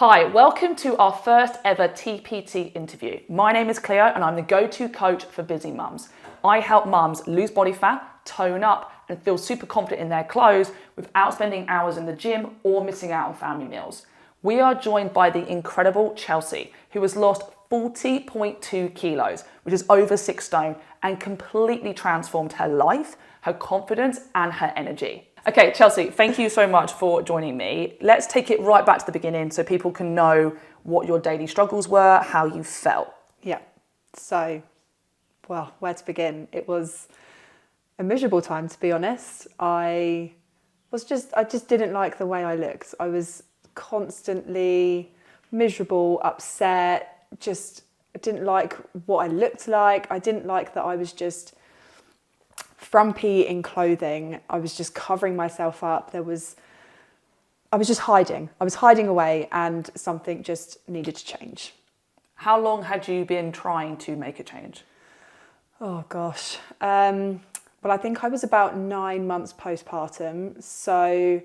Hi, welcome to our first ever TPT interview. My name is Cleo and I'm the go-to coach for busy mums. I help mums lose body fat, tone up and feel super confident in their clothes without spending hours in the gym or missing out on family meals. We are joined by the incredible Chelsey, who has lost 40.2 kilos, which is over 6 stone, and completely transformed her life, her confidence and her energy. Okay, Chelsey, thank you so much for joining me. Let's take it right back to the beginning so people can know what your daily struggles were, how you felt. Yeah. So, where to begin? It was a miserable time, to be honest. I just didn't like the way I looked. I was constantly miserable, upset, I didn't like what I looked like. I didn't like that I was just frumpy in clothing. I was just covering myself up. I was just hiding. I was hiding away and something just needed to change. How long had you been trying to make a change? Oh gosh. Well, I think I was about 9 months postpartum. So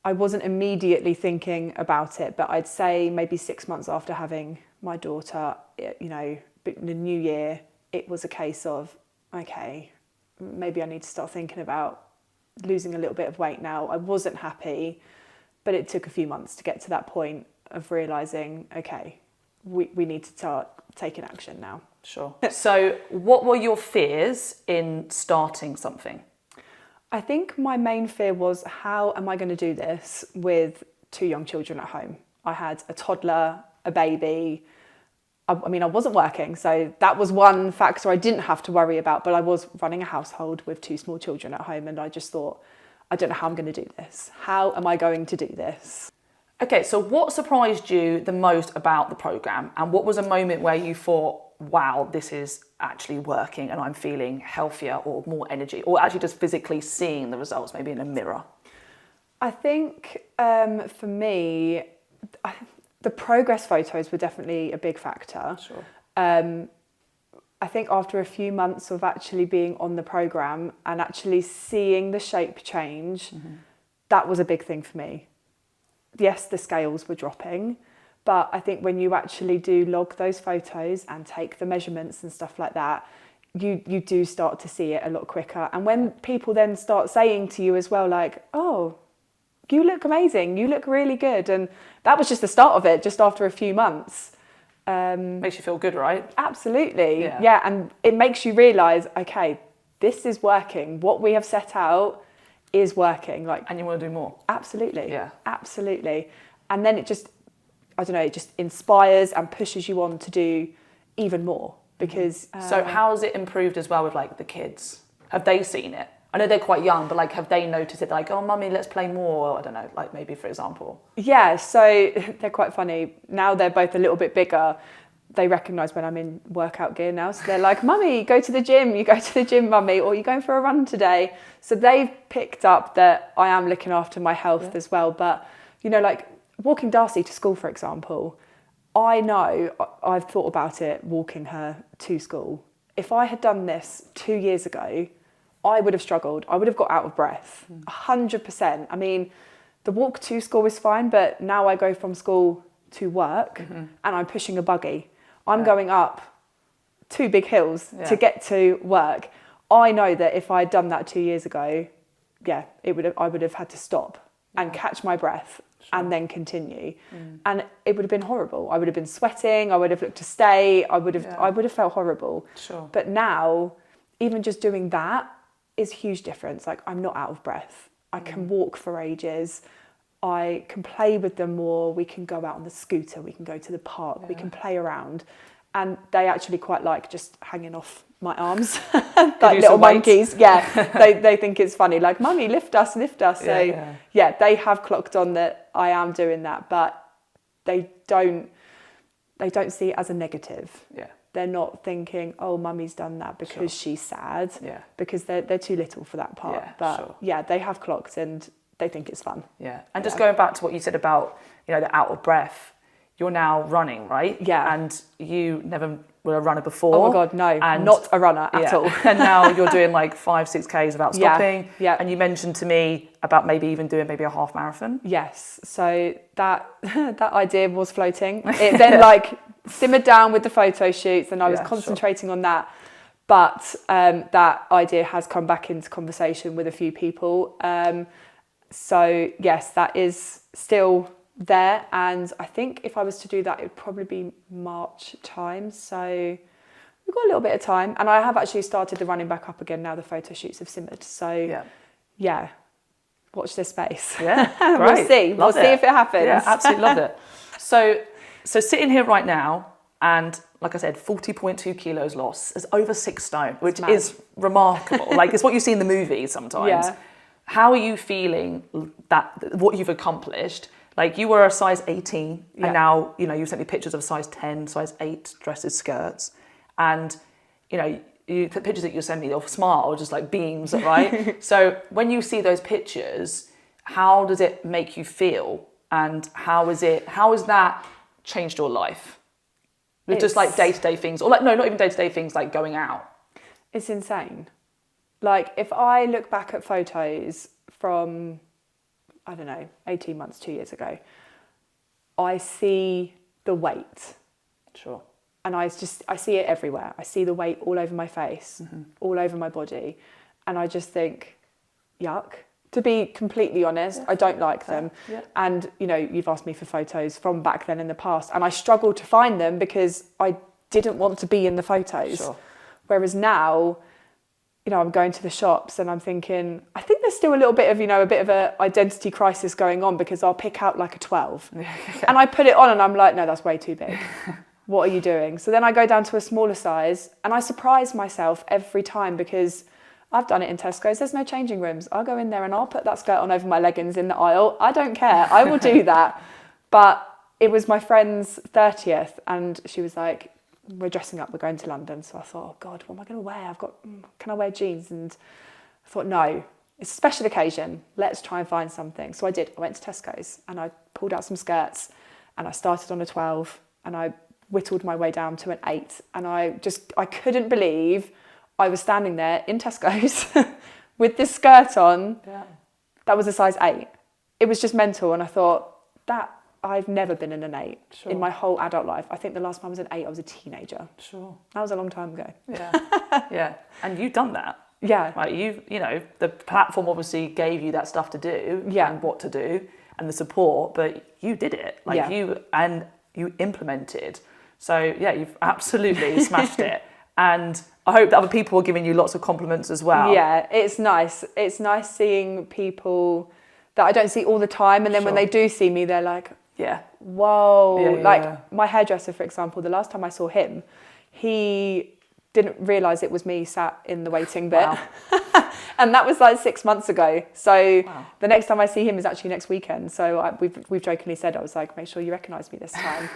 I wasn't immediately thinking about it, but I'd say maybe 6 months after having my daughter, in the new year, it was a case of, okay, maybe I need to start thinking about losing a little bit of weight now. I wasn't happy, but it took a few months to get to that point of realising, okay, we need to start taking action now. Sure. So what were your fears in starting something? I think my main fear was, how am I going to do this with 2 young children at home? I had a toddler, a baby. I wasn't working, so that was one factor I didn't have to worry about, but I was running a household with 2 small children at home, and I just thought, I don't know how I'm going to do this. How am I going to do this? Okay, so what surprised you the most about the programme, and what was a moment where you thought, wow, this is actually working and I'm feeling healthier or more energy, or actually just physically seeing the results, maybe in a mirror? I think for me, the progress photos were definitely a big factor. Sure. I think after a few months of actually being on the programme and actually seeing the shape change, that was a big thing for me. Yes, the scales were dropping, but I think when you actually do log those photos and take the measurements and stuff like that, you do start to see it a lot quicker. And when people then start saying to you as well, like, oh, you look amazing, you look really good. And that was just the start of it, just after a few months. Makes you feel good, right? Absolutely. Yeah, and it makes you realise, okay, this is working. What we have set out is working. And you want to do more. Absolutely. Yeah. Absolutely. And then it just inspires and pushes you on to do even more. Because so how has it improved as well with the kids? Have they seen it? I know they're quite young, but have they noticed it? Oh, mummy, let's play more. I don't know, maybe for example. Yeah, so they're quite funny. Now they're both a little bit bigger. They recognise when I'm in workout gear now. So they're like, mummy, go to the gym. You go to the gym, mummy, or you going for a run today. So they've picked up that I am looking after my health as well. But, walking Darcy to school, for example, I know I've thought about it, walking her to school. If I had done this 2 years ago, I would have struggled. I would have got out of breath, 100%. The walk to school is fine, but now I go from school to work and I'm pushing a buggy. I'm going up 2 big hills to get to work. I know that if I had done that 2 years ago, I would have had to stop and catch my breath and then continue. And it would have been horrible. I would have been sweating. I would have looked to stay. I would have felt horrible. Sure. But now, even just doing that is a huge difference. I'm not out of breath. I can walk for ages. I can play with them more. We can go out on the scooter. We can go to the park. We can play around. And they actually quite like just hanging off my arms, like little monkeys. Yeah, they think it's funny. Mummy, lift us. So they have clocked on that I am doing that, but they don't see it as a negative. Yeah. They're not thinking, oh, mummy's done that because she's sad. Yeah. Because they're too little for that part. Yeah, but they have clocked and they think it's fun. Yeah. And just going back to what you said about, the out of breath, you're now running, right? Yeah. And you never were a runner before. Oh my God, no, and, not a runner at all. And now you're doing like 5-6 Ks without stopping. Yeah. And you mentioned to me about maybe even doing maybe a half marathon. Yes. So that idea was floating. It then like simmered down with the photo shoots, and I was concentrating on that. But that idea has come back into conversation with a few people. So yes, that is still there, and I think if I was to do that, it would probably be March time. So we've got a little bit of time, and I have actually started the running back up again now. The photo shoots have simmered. So yeah, watch this space. Yeah, we'll great. see. We'll see if it happens. Yeah, absolutely love it. So sitting here right now, and like I said, 40.2 kilos lost is over 6 stone, which is remarkable. Like it's what you see in the movies sometimes. Yeah. How are you feeling that what you've accomplished? Like you were a size 18 and now, you know, you sent me pictures of size 10, size 8 dresses, skirts. And, you know, the pictures that you sent me of Smart are just like beams, right? So when you see those pictures, how does it make you feel? And how has that changed your life? With just like day-to-day things, or like, no, not even day-to-day things, like going out. It's insane. Like if I look back at photos from, I don't know, 18 months, 2 years ago, I see the weight. Sure. And I see it everywhere. I see the weight all over my face, all over my body. And I just think, yuck. To be completely honest, I don't like them. Yeah. And, you know, you've asked me for photos from back then in the past, and I struggled to find them because I didn't want to be in the photos. Sure. Whereas now, you know, I'm going to the shops and I'm thinking, I think there's still a little bit of, you know, a bit of a identity crisis going on, because I'll pick out like a 12 and I put it on and I'm like, no, that's way too big. What are you doing? So then I go down to a smaller size and I surprise myself every time, because I've done it in Tesco's. There's no changing rooms. I'll go in there and I'll put that skirt on over my leggings in the aisle. I don't care. I will do that. But it was my friend's 30th and she was like, we're dressing up, we're going to London. So I thought, oh God, what am I going to wear? Can I wear jeans? And I thought, no, it's a special occasion. Let's try and find something. So I did. I went to Tesco's and I pulled out some skirts and I started on a 12 and I whittled my way down to an 8. And I couldn't believe I was standing there in Tesco's with this skirt on. Yeah. That was a size 8. It was just mental. And I thought, I've never been in an 8 in my whole adult life. I think the last time I was an 8, I was a teenager. Sure. That was a long time ago. Yeah. Yeah. And you've done that. Yeah. Right. You know, the platform obviously gave you that stuff to do and what to do and the support, but you did it. Like you implemented. So yeah, you've absolutely smashed it. And I hope that other people are giving you lots of compliments as well. Yeah, it's nice. It's nice seeing people that I don't see all the time. And then when they do see me, they're like, whoa. My hairdresser, for example, the last time I saw him, he didn't realise it was me sat in the waiting bit. Wow. And that was like 6 months ago. So the next time I see him is actually next weekend. So we've jokingly said, I was like, make sure you recognise me this time.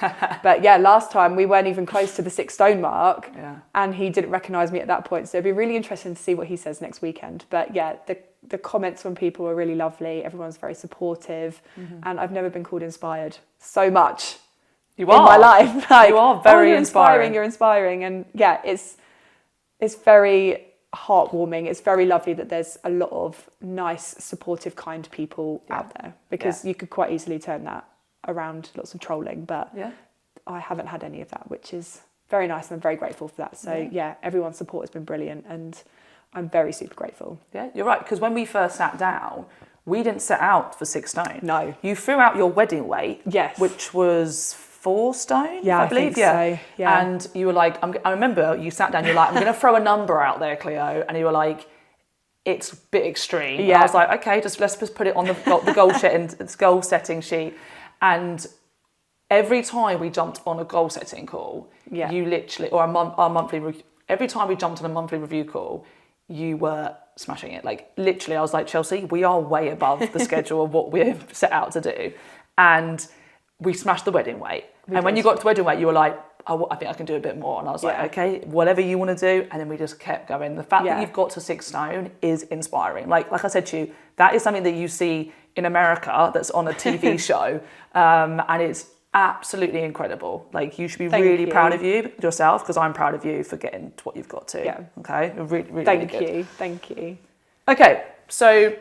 But yeah, last time we weren't even close to the 6 stone mark and he didn't recognise me at that point. So it'd be really interesting to see what he says next weekend. But yeah, the comments from people are really lovely. Everyone's very supportive. And I've never been called inspired so much in my life. Like, you are very inspiring. You're inspiring. And yeah, it's very heartwarming. It's very lovely that there's a lot of nice, supportive, kind people out there, because you could quite easily turn that around, lots of trolling, but I haven't had any of that, which is very nice, and I'm very grateful for that. So yeah, everyone's support has been brilliant and I'm very super grateful. Yeah, you're right, because when we first sat down, we didn't set out for 6 stone. No. You threw out your wedding weight, which was 4 stone, I believe. So. Yeah. And you were like, I remember you sat down, you're like, I'm going to throw a number out there, Cleo. And you were like, it's a bit extreme. Yeah. And I was like, okay, let's just put it on the goal setting sheet. And every time we jumped on a goal setting call, you literally, or our monthly, every time we jumped on a monthly review call, you were smashing it. Like literally, I was like, Chelsey, we are way above the schedule of what we've set out to do. And we smashed the wedding weight. When you got to wedding weight, you were like, oh, I think I can do a bit more. And I was like, okay, whatever you want to do. And then we just kept going. The fact that you've got to 6 stone is inspiring. Like I said to you, that is something that you see in America that's on a TV show. And absolutely incredible. Like, you should be Thank really you. proud of yourself, because I'm proud of you for getting to what you've got to. Yeah. Okay, really, really, Thank really good. you. Thank you. Okay, so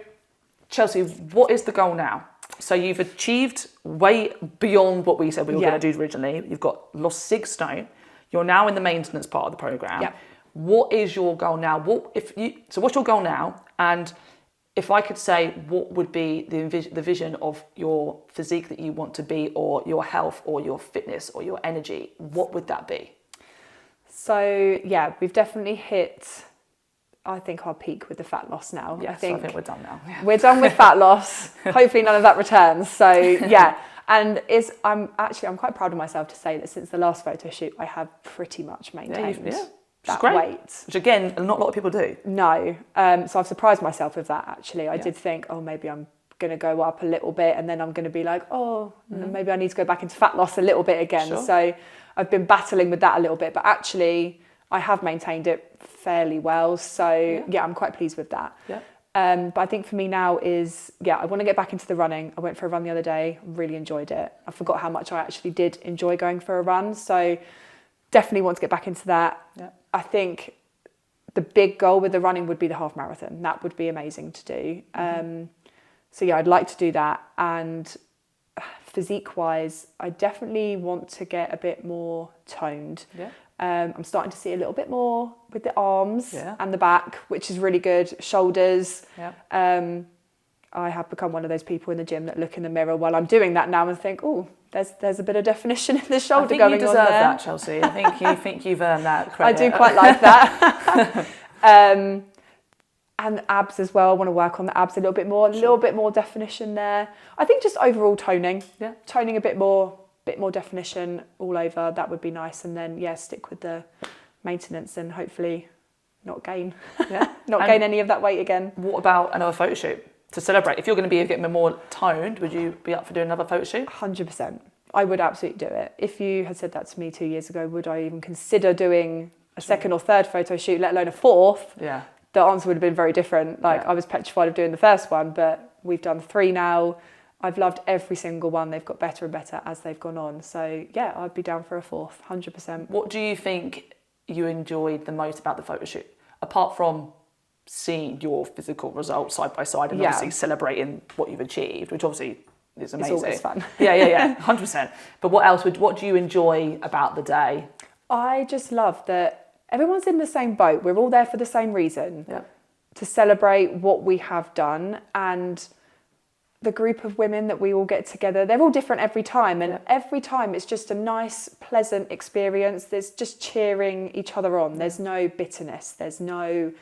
Chelsey, what is the goal now? So you've achieved way beyond what we said we were going to do originally. You've lost 6 stone. You're now in the maintenance part of the program. Yeah. What is your goal now? What's your goal now? And if I could say, what would be the vision of your physique that you want to be, or your health, or your fitness, or your energy? What would that be? So yeah, we've definitely hit, I think, our peak with the fat loss now. Yes, I think we're done now. Yeah. We're done with fat loss. Hopefully none of that returns. So yeah, and I'm quite proud of myself to say that since the last photo shoot, I have pretty much maintained that weight. Which again, not a lot of people do. No, so I've surprised myself with that actually. I did think, oh, maybe I'm going to go up a little bit, and then I'm going to be like, maybe I need to go back into fat loss a little bit again. Sure. So I've been battling with that a little bit, but actually I have maintained it fairly well. So yeah, I'm quite pleased with that. Yeah. But I think for me now is, I want to get back into the running. I went for a run the other day, really enjoyed it. I forgot how much I actually did enjoy going for a run. So definitely want to get back into that. Yeah. I think the big goal with the running would be the half marathon. That would be amazing to do. So yeah, I'd like to do that. And physique wise, I definitely want to get a bit more toned. Yeah. I'm starting to see a little bit more with the arms Yeah. and the back, which is really good. Shoulders. Yeah. I have become one of those people in the gym that look in the mirror while I'm doing that now and think, oh, there's a bit of definition in the shoulder going on there. I think you deserve that, Chelsey. I think you've earned that credit. I do quite like that. And abs as well. I want to work on the abs a little bit more. A little bit more definition there. I think just overall toning. Yeah. Toning a bit more definition all over. That would be nice. And then stick with the maintenance and hopefully not gain gain any of that weight again. What about another photo shoot to celebrate? If you're going to be a bit more toned, would you be up for doing another photo shoot? 100%. I would absolutely do it. If you had said that to me 2 years ago, would I even consider doing a second or third photo shoot, let alone a fourth? Yeah. The answer would have been very different. I was petrified of doing the first one, but we've done 3 now. I've loved every single one. They've got better and better as they've gone on. So yeah, I'd be down for a fourth, 100%. What do you think you enjoyed the most about the photo shoot? Apart from seeing your physical results side by side and obviously celebrating what you've achieved, which obviously is amazing. It's always fun. Yeah, 100%. But what do you enjoy about the day? I just love that everyone's in the same boat. We're all there for the same reason, to celebrate what we have done. And the group of women that we all get together, they're all different every time. And every time it's just a nice, pleasant experience. There's just cheering each other on. There's no bitterness. There's no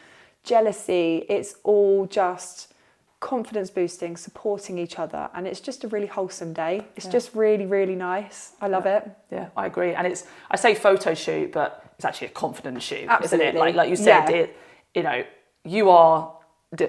jealousy. It's all just confidence boosting, supporting each other. And it's just a really wholesome day. It's just really, really nice. I love it. Yeah, I agree. And I say photo shoot, but it's actually a confidence shoot, Absolutely. isn't it? Like you said, you are,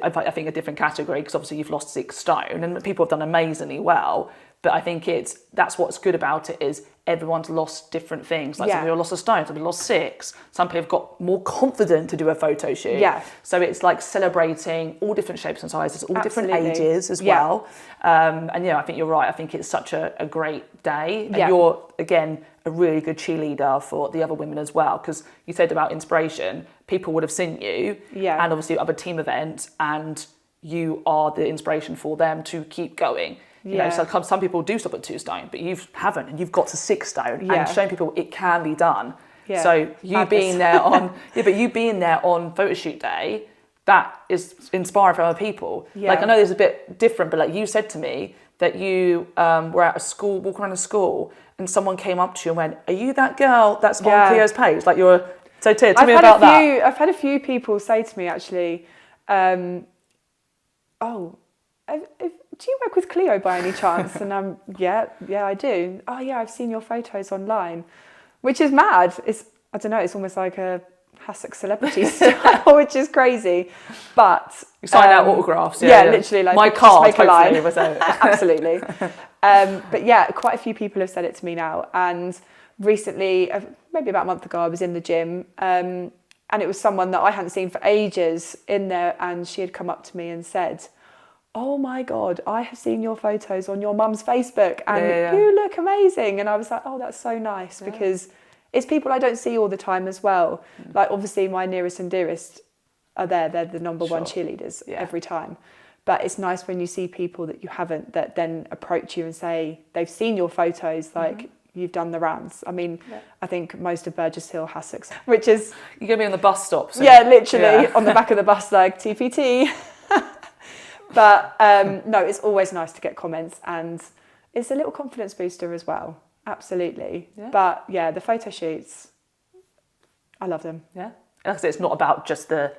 I think, a different category because obviously you've lost 6 stone and people have done amazingly well. But I think that's what's good about it is everyone's lost different things. Like some people have lost a stone, some people lost 6. Some people have got more confident to do a photo shoot. Yeah. So it's like celebrating all different shapes and sizes, all different ages as well. And I think you're right. I think it's such a great day. And you're, again, a really good cheerleader for the other women as well. Because you said about inspiration, people would have seen you and obviously other team events, and you are the inspiration for them to keep going. You know, so some people do stop at 2 stone, but you haven't, and you've got to 6 stone and showing people it can be done. Yeah. So you being there on, you being there on photo shoot day, that is inspiring for other people. Yeah. Like I know it's a bit different, but like you said to me that you were at a school, walking around a school, and someone came up to you and went, "Are you that girl that's on Cleo's page?" Like you're so Tia, tell me about that. I've had a few people say to me actually, do you work with Cleo by any chance? And I'm, yeah, I do. Oh yeah, I've seen your photos online, which is mad. I don't know, it's almost like a Hassock celebrity style, which is crazy. But you sign out autographs. Yeah, literally like my card. Make a line. Was out. Absolutely. But yeah, quite a few people have said it to me now. And recently, maybe about a month ago, I was in the gym, and it was someone that I hadn't seen for ages in there, and she had come up to me and said, oh my God, I have seen your photos on your mum's Facebook and Yeah. you look amazing. And I was like, oh, that's so nice because it's people I don't see all the time as well. Like obviously my nearest and dearest are there. They're the number one cheerleaders every time. But it's nice when you see people that you haven't that then approach you and say they've seen your photos, like you've done the rounds. I mean, I think most of Burgess Hill has success, which is... You're going to be on the bus stop soon. Yeah, literally on the back of the bus like TPT. But no, it's always nice to get comments and it's a little confidence booster as well. Absolutely. Yeah. But yeah, the photo shoots, I love them. Yeah. Like I said, it's not about just the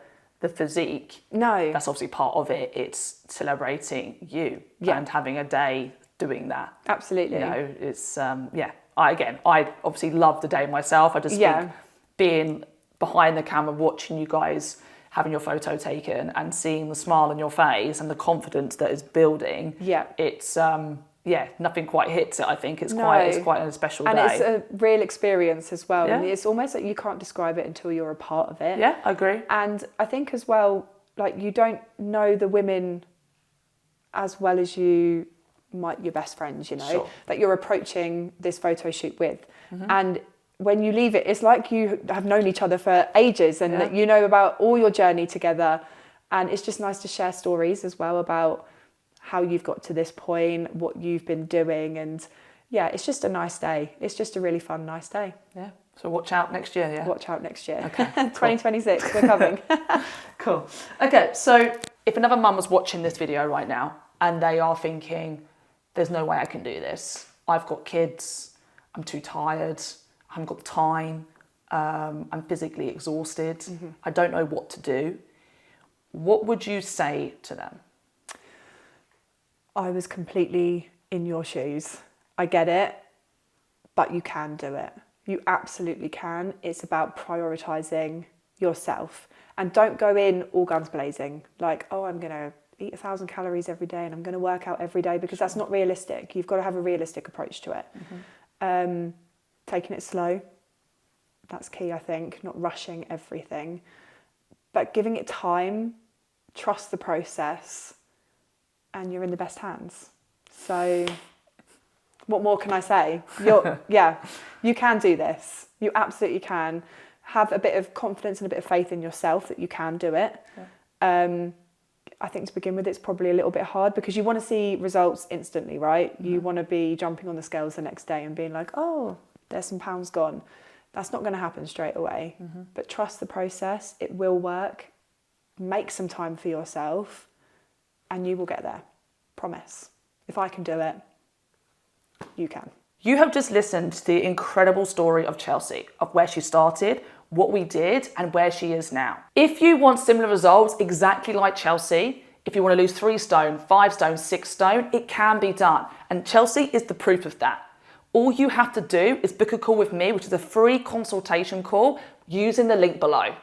physique. No. That's obviously part of it. It's celebrating you and having a day doing that. Absolutely. You know, it's, I obviously love the day myself. I just think being behind the camera, watching you guys having your photo taken and seeing the smile on your face and the confidence that is building. Yeah. It's, nothing quite hits it, I think. It's quite a special day. And it's a real experience as well. Yeah. And it's almost like you can't describe it until you're a part of it. Yeah, I agree. And I think as well, like you don't know the women as well as you might your best friends, you know, that you're approaching this photo shoot with. And when you leave it, it's like you have known each other for ages and that you know about all your journey together. And it's just nice to share stories as well about how you've got to this point, what you've been doing. And yeah, it's just a nice day. It's just a really fun, nice day. Yeah. So watch out next year, yeah? Watch out next year. Okay. 2026, we're coming. Cool. Okay, so if another mum was watching this video right now and they are thinking, there's no way I can do this. I've got kids. I'm too tired. I haven't got time. I'm physically exhausted. I don't know what to do. What would you say to them? I was completely in your shoes. I get it, but you can do it. You absolutely can. It's about prioritising yourself. And don't go in all guns blazing, like, oh, I'm going to eat 1,000 calories every day and I'm going to work out every day, because that's not realistic. You've got to have a realistic approach to it. Taking it slow, that's key, I think, not rushing everything, but giving it time, trust the process, and you're in the best hands. So what more can I say? You can do this. You absolutely can. Have a bit of confidence and a bit of faith in yourself that you can do it. I think to begin with, it's probably a little bit hard because you want to see results instantly, right? You want to be jumping on the scales the next day and being like, oh, there's some pounds gone. That's not going to happen straight away. But trust the process. It will work. Make some time for yourself and you will get there. Promise. If I can do it, you can. You have just listened to the incredible story of Chelsey, of where she started, what we did, and where she is now. If you want similar results exactly like Chelsey, if you want to lose 3 stone, 5 stone, 6 stone, it can be done. And Chelsey is the proof of that. All you have to do is book a call with me, which is a free consultation call, using the link below.